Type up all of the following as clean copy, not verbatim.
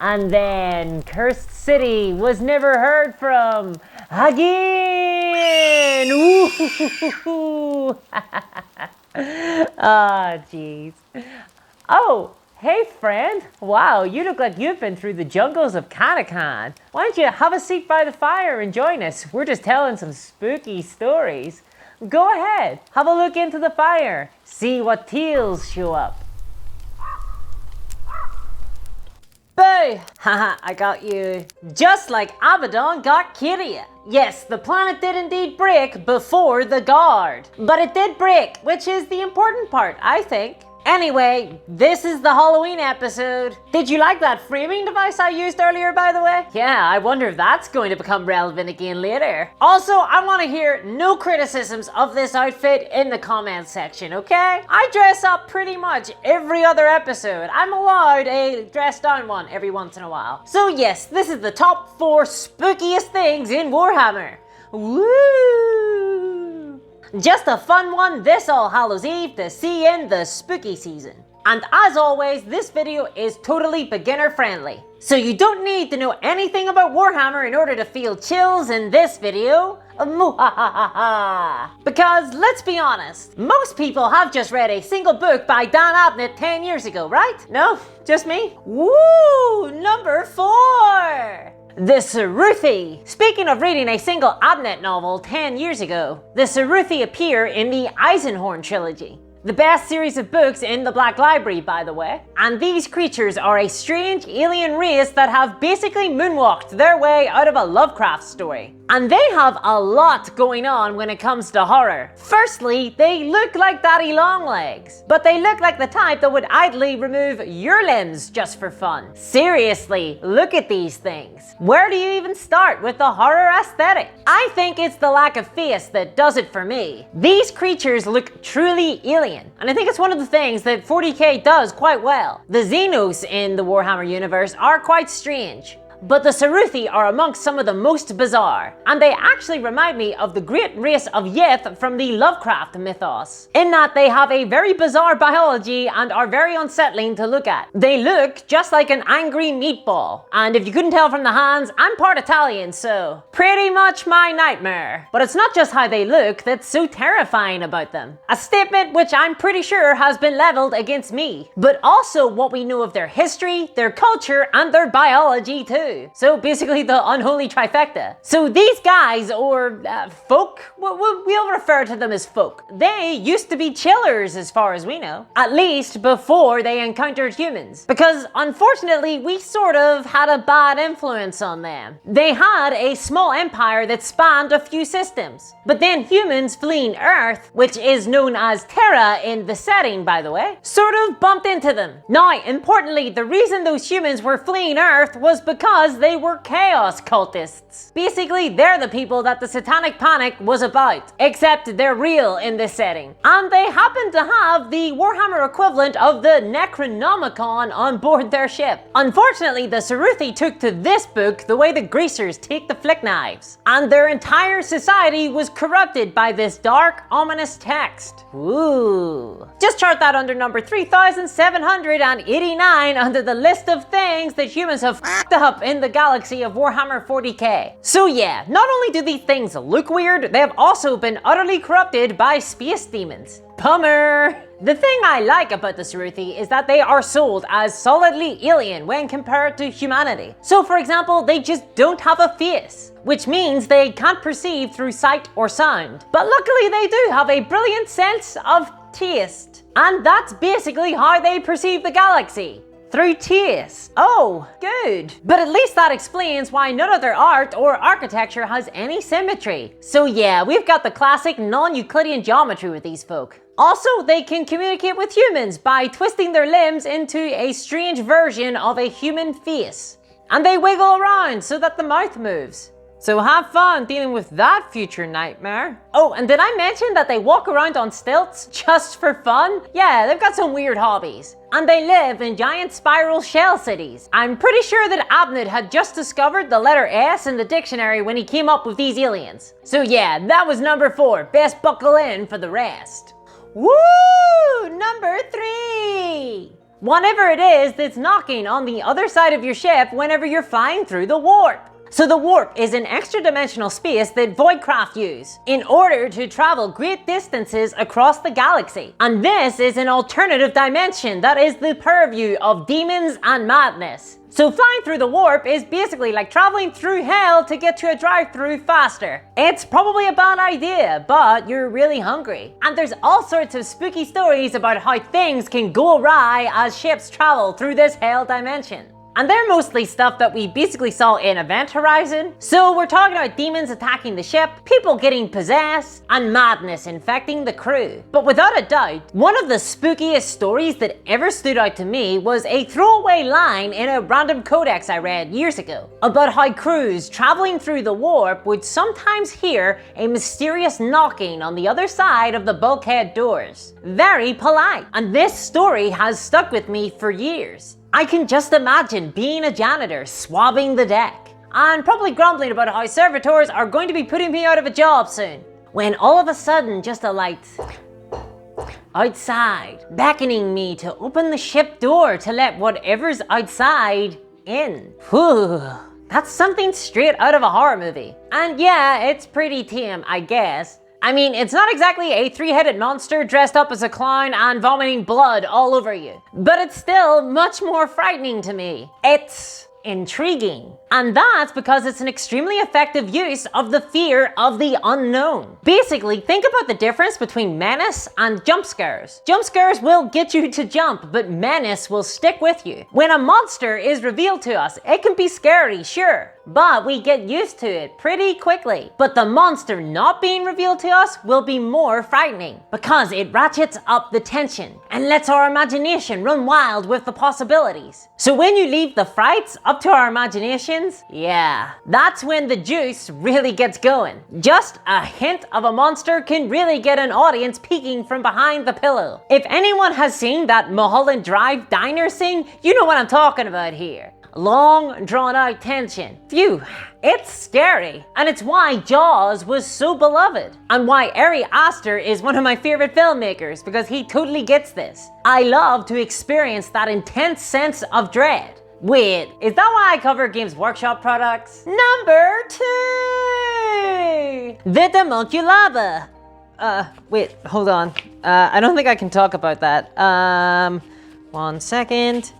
And then Cursed City was never heard from again. Ooh. Ah, jeez. Oh, hey friend. Wow, you look like you've been through the jungles of Kanakan. Why don't you have a seat by the fire and join us? We're just telling some spooky stories. Go ahead, have a look into the fire. See what teals show up. Boo! Haha, I got you. Just like Abaddon got Kyria. Yes, the planet did indeed break before the guard. But it did break, which is the important part, I think. Anyway, this is the Halloween episode. Did you like that framing device I used earlier, by the way? Yeah, I wonder if that's going to become relevant again later. Also, I want to hear no criticisms of this outfit in the comments section, okay? I dress up pretty much every other episode. I'm allowed a dress down one every once in a while. So yes, this is the top 4 spookiest things in Warhammer. Woo! Just a fun one this All Hallows Eve to see in the spooky season. And as always, this video is totally beginner friendly. So you don't need to know anything about Warhammer in order to feel chills in this video. Because let's be honest, most people have just read a single book by Dan Abnett 10 years ago, right? No? Just me? Woo! Number 4! The Saruti. Speaking of reading a single Abnett novel 10 years ago, the Saruti appear in the Eisenhorn trilogy. The best series of books in the Black Library, by the way. And these creatures are a strange alien race that have basically moonwalked their way out of a Lovecraft story. And they have a lot going on when it comes to horror. Firstly, they look like daddy long legs, but they look like the type that would idly remove your limbs just for fun. Seriously, look at these things. Where do you even start with the horror aesthetic? I think it's the lack of face that does it for me. These creatures look truly alien, and I think it's one of the things that 40k does quite well. The Xenos in the Warhammer universe are quite strange. But the Saruti are amongst some of the most bizarre, and they actually remind me of the great race of Yeth from the Lovecraft mythos, in that they have a very bizarre biology and are very unsettling to look at. They look just like an angry meatball, and if you couldn't tell from the hands, I'm part Italian, so pretty much my nightmare. But it's not just how they look that's so terrifying about them. A statement which I'm pretty sure has been leveled against me, but also what we know of their history, their culture, and their biology too. So basically the unholy trifecta. So these guys, or folk, we'll refer to them as folk. They used to be chillers as far as we know. At least before they encountered humans. Because unfortunately we sort of had a bad influence on them. They had a small empire that spanned a few systems. But then humans fleeing Earth, which is known as Terra in the setting by the way, sort of bumped into them. Now importantly, the reason those humans were fleeing Earth was because they were chaos cultists. Basically, they're the people that the Satanic Panic was about, except they're real in this setting. And they happen to have the Warhammer equivalent of the Necronomicon on board their ship. Unfortunately, the Saruti took to this book the way the greasers take the flick knives, and their entire society was corrupted by this dark, ominous text. Ooh. Just chart that under number 3789 under the list of things that humans have f***ed up in the galaxy of Warhammer 40k. So yeah, not only do these things look weird, they have also been utterly corrupted by space demons. Bummer! The thing I like about the Saruti is that they are sold as solidly alien when compared to humanity. So for example, they just don't have a face, which means they can't perceive through sight or sound. But luckily they do have a brilliant sense of taste. And that's basically how they perceive the galaxy. Through taste. Oh, good. But at least that explains why none of their art or architecture has any symmetry. So yeah, we've got the classic non-Euclidean geometry with these folk. Also, they can communicate with humans by twisting their limbs into a strange version of a human face. And they wiggle around so that the mouth moves. So have fun dealing with that future nightmare. Oh, and did I mention that they walk around on stilts just for fun? Yeah, they've got some weird hobbies. And they live in giant spiral shell cities. I'm pretty sure that Abnett had just discovered the letter S in the dictionary when he came up with these aliens. So yeah, that was number 4. Best buckle in for the rest. Woo! Number 3! whatever it is that's knocking on the other side of your ship whenever you're flying through the warp. So the warp is an extra-dimensional space that Voidcraft use in order to travel great distances across the galaxy. And this is an alternative dimension that is the purview of demons and madness. So flying through the warp is basically like traveling through hell to get to a drive-thru faster. It's probably a bad idea, but you're really hungry. And there's all sorts of spooky stories about how things can go awry as ships travel through this hell dimension. And they're mostly stuff that we basically saw in Event Horizon. So we're talking about demons attacking the ship, people getting possessed, and madness infecting the crew. But without a doubt, one of the spookiest stories that ever stood out to me was a throwaway line in a random codex I read years ago about how crews traveling through the warp would sometimes hear a mysterious knocking on the other side of the bulkhead doors. Very polite. And this story has stuck with me for years. I can just imagine being a janitor swabbing the deck and probably grumbling about how servitors are going to be putting me out of a job soon, when all of a sudden just a light outside beckoning me to open the ship door to let whatever's outside in. Whew, that's something straight out of a horror movie. And yeah, it's pretty tame, I guess. I mean, it's not exactly a three-headed monster dressed up as a clown and vomiting blood all over you, but it's still much more frightening to me. It's intriguing. And that's because it's an extremely effective use of the fear of the unknown. Basically, think about the difference between menace and jump scares. Jump scares will get you to jump, but menace will stick with you. When a monster is revealed to us, it can be scary, sure, but we get used to it pretty quickly. But the monster not being revealed to us will be more frightening because it ratchets up the tension and lets our imagination run wild with the possibilities. So when you leave the frights up to our imaginations, yeah, that's when the juice really gets going. Just a hint of a monster can really get an audience peeking from behind the pillow. If anyone has seen that Mulholland Drive diner scene, you know what I'm talking about here. Long, drawn-out tension. Phew, it's scary. And it's why Jaws was so beloved. And why Ari Aster is one of my favorite filmmakers, because he totally gets this. I love to experience that intense sense of dread. Wait, is that why I cover Games Workshop products? Number 2! The Homunculaba. Wait, hold on. I don't think I can talk about that. 1 second.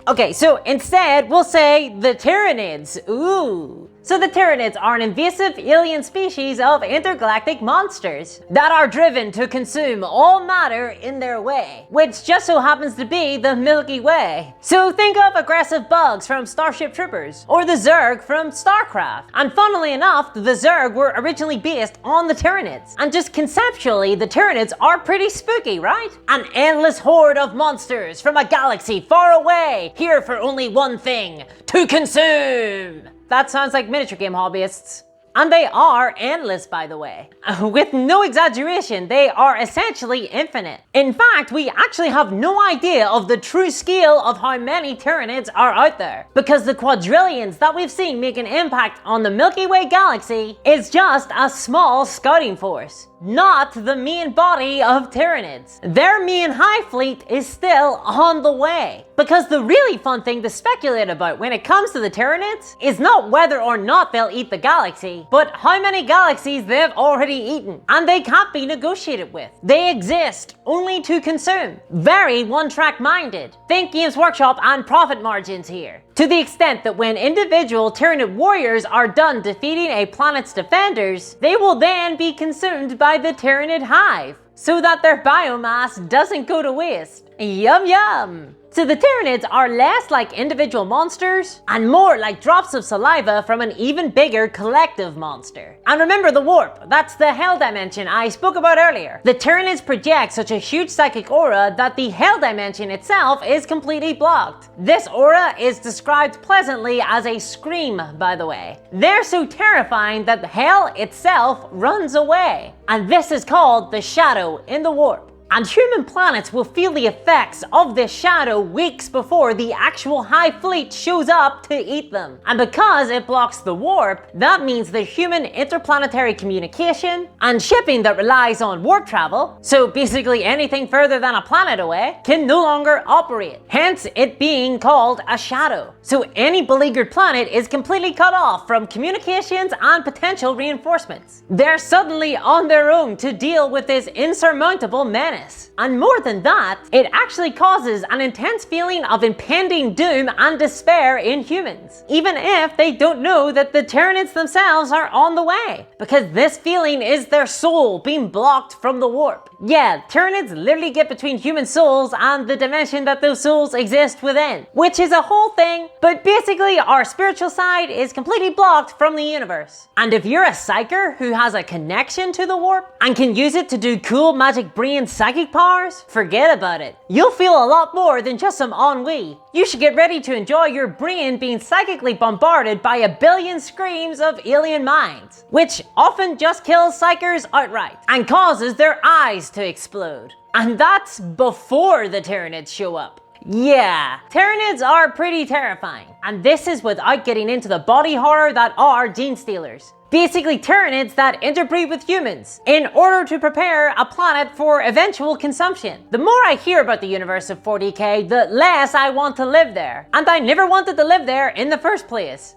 Okay, so instead, we'll say the Tyranids. Ooh. So the Tyranids are an invasive alien species of intergalactic monsters that are driven to consume all matter in their way, which just so happens to be the Milky Way. So think of aggressive bugs from Starship Troopers, or the Zerg from StarCraft. And funnily enough, the Zerg were originally based on the Tyranids. And just conceptually, the Tyranids are pretty spooky, right? An endless horde of monsters from a galaxy far away, here for only one thing: to consume. That sounds like miniature game hobbyists. And they are endless, by the way. With no exaggeration, they are essentially infinite. In fact, we actually have no idea of the true scale of how many Tyranids are out there, because the quadrillions that we've seen make an impact on the Milky Way galaxy is just a small scouting force, not the main body of Tyranids. Their main hive fleet is still on the way. Because the really fun thing to speculate about when it comes to the Tyranids is not whether or not they'll eat the galaxy, but how many galaxies they've already eaten. And they can't be negotiated with. They exist only to consume. Very one-track minded. Think Games Workshop and profit margins here. To the extent that when individual Tyranid warriors are done defeating a planet's defenders, they will then be consumed by the Tyranid hive, so that their biomass doesn't go to waste. Yum yum! So the Tyranids are less like individual monsters and more like drops of saliva from an even bigger collective monster. And remember the warp, that's the hell dimension I spoke about earlier. The Tyranids project such a huge psychic aura that the hell dimension itself is completely blocked. This aura is described pleasantly as a scream, by the way. They're so terrifying that hell itself runs away. And this is called the shadow in the warp. And human planets will feel the effects of this shadow weeks before the actual High Fleet shows up to eat them. And because it blocks the warp, that means the human interplanetary communication and shipping that relies on warp travel, so basically anything further than a planet away, can no longer operate. Hence it being called a shadow. So any beleaguered planet is completely cut off from communications and potential reinforcements. They're suddenly on their own to deal with this insurmountable menace. And more than that, it actually causes an intense feeling of impending doom and despair in humans, even if they don't know that the Tyranids themselves are on the way, because this feeling is their soul being blocked from the warp. Yeah, Tyranids literally get between human souls and the dimension that those souls exist within, which is a whole thing, but basically our spiritual side is completely blocked from the universe. And if you're a psyker who has a connection to the warp and can use it to do cool magic brain psychic powers, forget about it. You'll feel a lot more than just some ennui. You should get ready to enjoy your brain being psychically bombarded by a billion screams of alien minds, which often just kills psychers outright and causes their eyes to explode. And that's before the Tyranids show up. Yeah, Tyranids are pretty terrifying, and this is without getting into the body horror that are gene stealers. Basically Tyranids that interbreed with humans in order to prepare a planet for eventual consumption. The more I hear about the universe of 40k, the less I want to live there. And I never wanted to live there in the first place.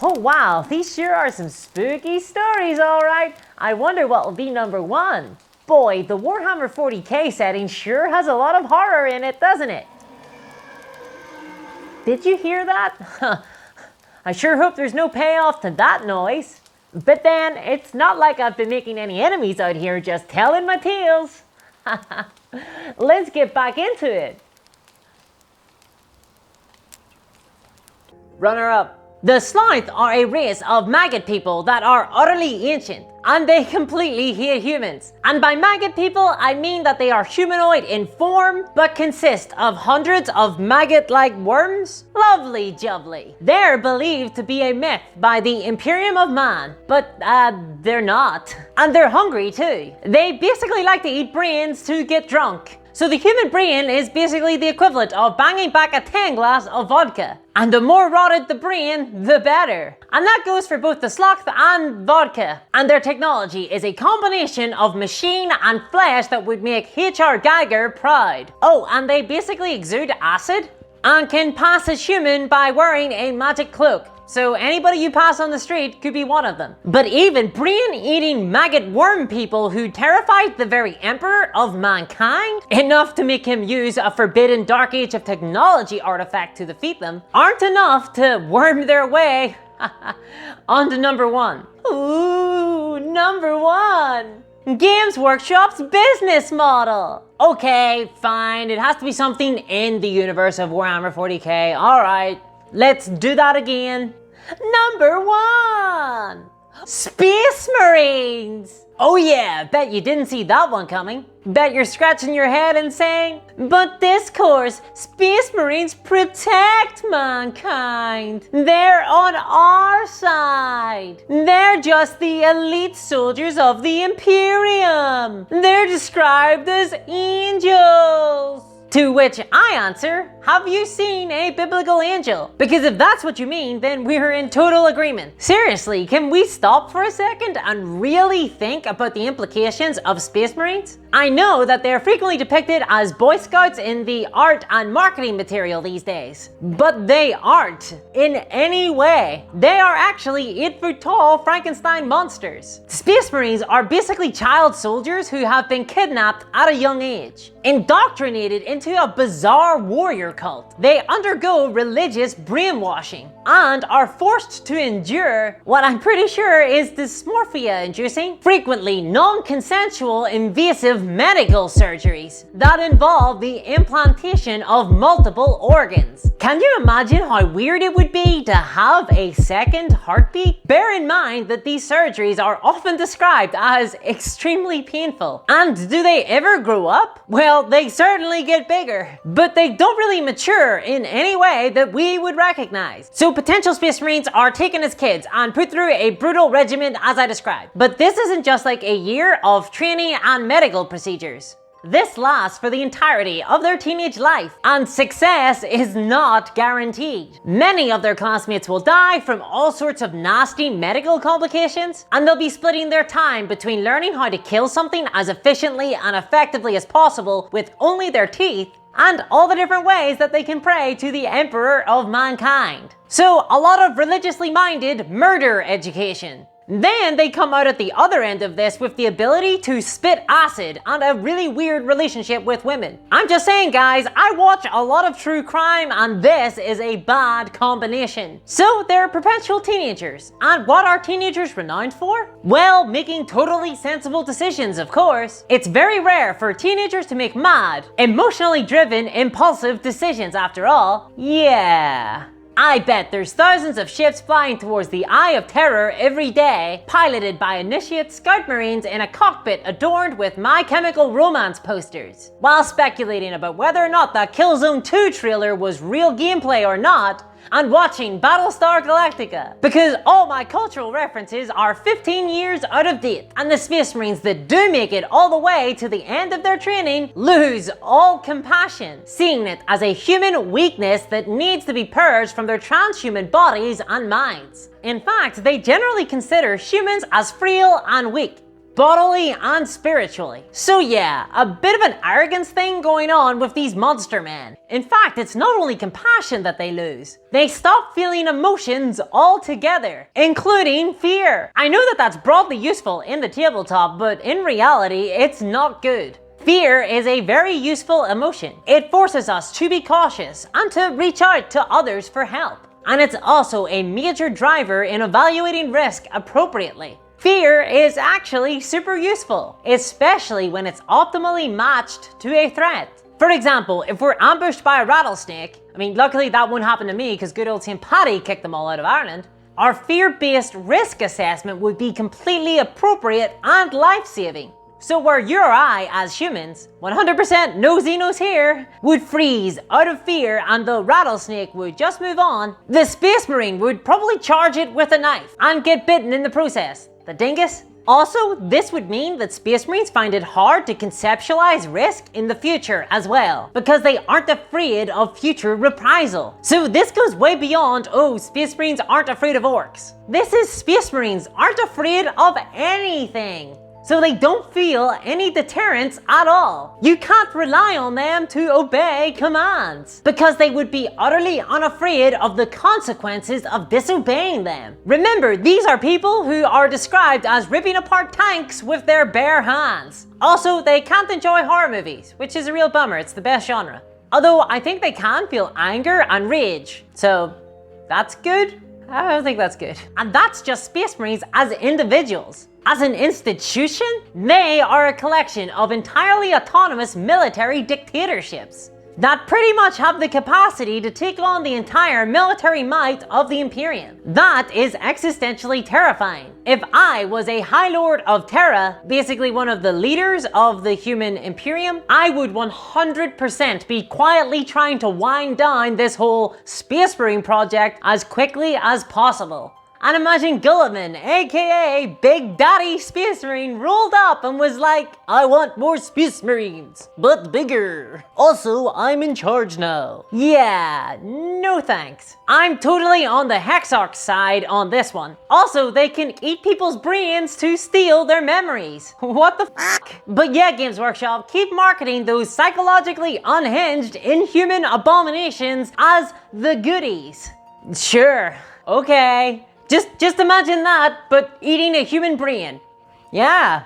Oh wow, these sure are some spooky stories, alright. I wonder what will be number one. Boy, the Warhammer 40k setting sure has a lot of horror in it, doesn't it? Did you hear that? I sure hope there's no payoff to that noise. But then, it's not like I've been making any enemies out here just telling my tales. Let's get back into it. Runner up. The Slithe are a race of maggot people that are utterly ancient, and they completely hate humans. And by maggot people, I mean that they are humanoid in form, but consist of hundreds of maggot-like worms. Lovely jubbly. They're believed to be a myth by the Imperium of Man, but they're not. And they're hungry too. They basically like to eat brains to get drunk. So the human brain is basically the equivalent of banging back a 10 glass of vodka. And the more rotted the brain, the better. And that goes for both the Slithe and vodka. And their technology is a combination of machine and flesh that would make H.R. Geiger proud. Oh, and they basically exude acid and can pass as human by wearing a magic cloak. So anybody you pass on the street could be one of them. But even brain-eating maggot worm people who terrified the very emperor of mankind, enough to make him use a forbidden dark age of technology artifact to defeat them, aren't enough to worm their way on to number one. Ooh, number one. Games Workshop's business model. Okay, fine, it has to be something in the universe of Warhammer 40k, alright. Let's do that again. Number one! Space Marines! Oh yeah, bet you didn't see that one coming. Bet you're scratching your head and saying, but this course, Space Marines protect mankind. They're on our side. They're just the elite soldiers of the Imperium. They're described as angels. To which I answer, have you seen a biblical angel? Because if that's what you mean, then we're in total agreement. Seriously, can we stop for a second and really think about the implications of Space Marines? I know that they're frequently depicted as Boy Scouts in the art and marketing material these days, but they aren't in any way. They are actually 8-foot tall Frankenstein monsters. Space Marines are basically child soldiers who have been kidnapped at a young age, indoctrinated into a bizarre warrior cult. They undergo religious brainwashing and are forced to endure what I'm pretty sure is dysmorphia-inducing, frequently non-consensual invasive medical surgeries that involve the implantation of multiple organs. Can you imagine how weird it would be to have a second heartbeat? Bear in mind that these surgeries are often described as extremely painful. And do they ever grow up? Well, they certainly get bigger, but they don't really mature in any way that we would recognize. So potential Space Marines are taken as kids and put through a brutal regimen as I described. But this isn't just like a year of training and medical procedures. procedures. This lasts for the entirety of their teenage life, and success is not guaranteed. Many of their classmates will die from all sorts of nasty medical complications, and they'll be splitting their time between learning how to kill something as efficiently and effectively as possible with only their teeth, and all the different ways that they can pray to the Emperor of Mankind. So a lot of religiously minded murder education. Then they come out at the other end of this with the ability to spit acid and a really weird relationship with women. I'm just saying, guys, I watch a lot of true crime and this is a bad combination. So they're perpetual teenagers. And what are teenagers renowned for? Well, making totally sensible decisions, of course. It's very rare for teenagers to make mad, emotionally driven, impulsive decisions after all. Yeah. I bet there's thousands of ships flying towards the Eye of Terror every day, piloted by initiate scout marines in a cockpit adorned with My Chemical Romance posters. While speculating about whether or not that Killzone 2 trailer was real gameplay or not, and watching Battlestar Galactica, because all my cultural references are 15 years out of date, and the Space Marines that do make it all the way to the end of their training lose all compassion, seeing it as a human weakness that needs to be purged from their transhuman bodies and minds. In fact, they generally consider humans as frail and weak, bodily and spiritually. So yeah, a bit of an arrogance thing going on with these monster men. In fact, it's not only compassion that they lose. They stop feeling emotions altogether, including fear. I know that that's broadly useful in the tabletop, but in reality, it's not good. Fear is a very useful emotion. It forces us to be cautious and to reach out to others for help. And it's also a major driver in evaluating risk appropriately. Fear is actually super useful, especially when it's optimally matched to a threat. For example, if we're ambushed by a rattlesnake, luckily that won't happen to me because good old St. Paddy kicked them all out of Ireland, our fear-based risk assessment would be completely appropriate and life-saving. So where you or I, as humans, 100% no Xenos here, would freeze out of fear and the rattlesnake would just move on, the Space Marine would probably charge it with a knife and get bitten in the process. The dingus? Also, this would mean that Space Marines find it hard to conceptualize risk in the future as well, because they aren't afraid of future reprisal. So this goes way beyond, oh, Space Marines aren't afraid of orcs. This is Space Marines aren't afraid of anything. So they don't feel any deterrence at all. You can't rely on them to obey commands, because they would be utterly unafraid of the consequences of disobeying them. Remember, these are people who are described as ripping apart tanks with their bare hands. Also, they can't enjoy horror movies, which is a real bummer. It's the best genre. Although I think they can feel anger and rage, so that's good. I don't think that's good. And that's just Space Marines as individuals. As an institution, they are a collection of entirely autonomous military dictatorships that pretty much have the capacity to take on the entire military might of the Imperium. That is existentially terrifying. If I was a High Lord of Terra, basically one of the leaders of the human Imperium, I would 100% be quietly trying to wind down this whole Space Marine project as quickly as possible. And imagine Gulliman, aka Big Daddy Space Marine, rolled up and was like, I want more Space Marines, but bigger. Also, I'm in charge now. Yeah, no thanks. I'm totally on the Hexarch side on this one. Also, they can eat people's brains to steal their memories. What the f***? But yeah, Games Workshop, keep marketing those psychologically unhinged, inhuman abominations as the goodies. Sure, okay. Just imagine that, but eating a human brain. Yeah,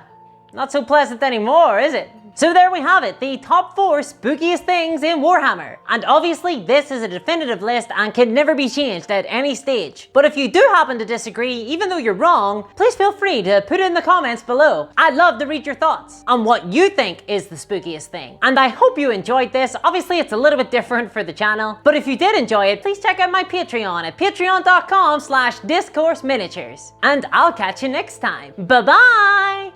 not so pleasant anymore, is it? So there we have it, the top 4 spookiest things in Warhammer. And obviously this is a definitive list and can never be changed at any stage. But if you do happen to disagree, even though you're wrong, please feel free to put it in the comments below. I'd love to read your thoughts on what you think is the spookiest thing. And I hope you enjoyed this. Obviously it's a little bit different for the channel, but if you did enjoy it, please check out my Patreon at patreon.com/discourseminiatures. And I'll catch you next time. Bye bye!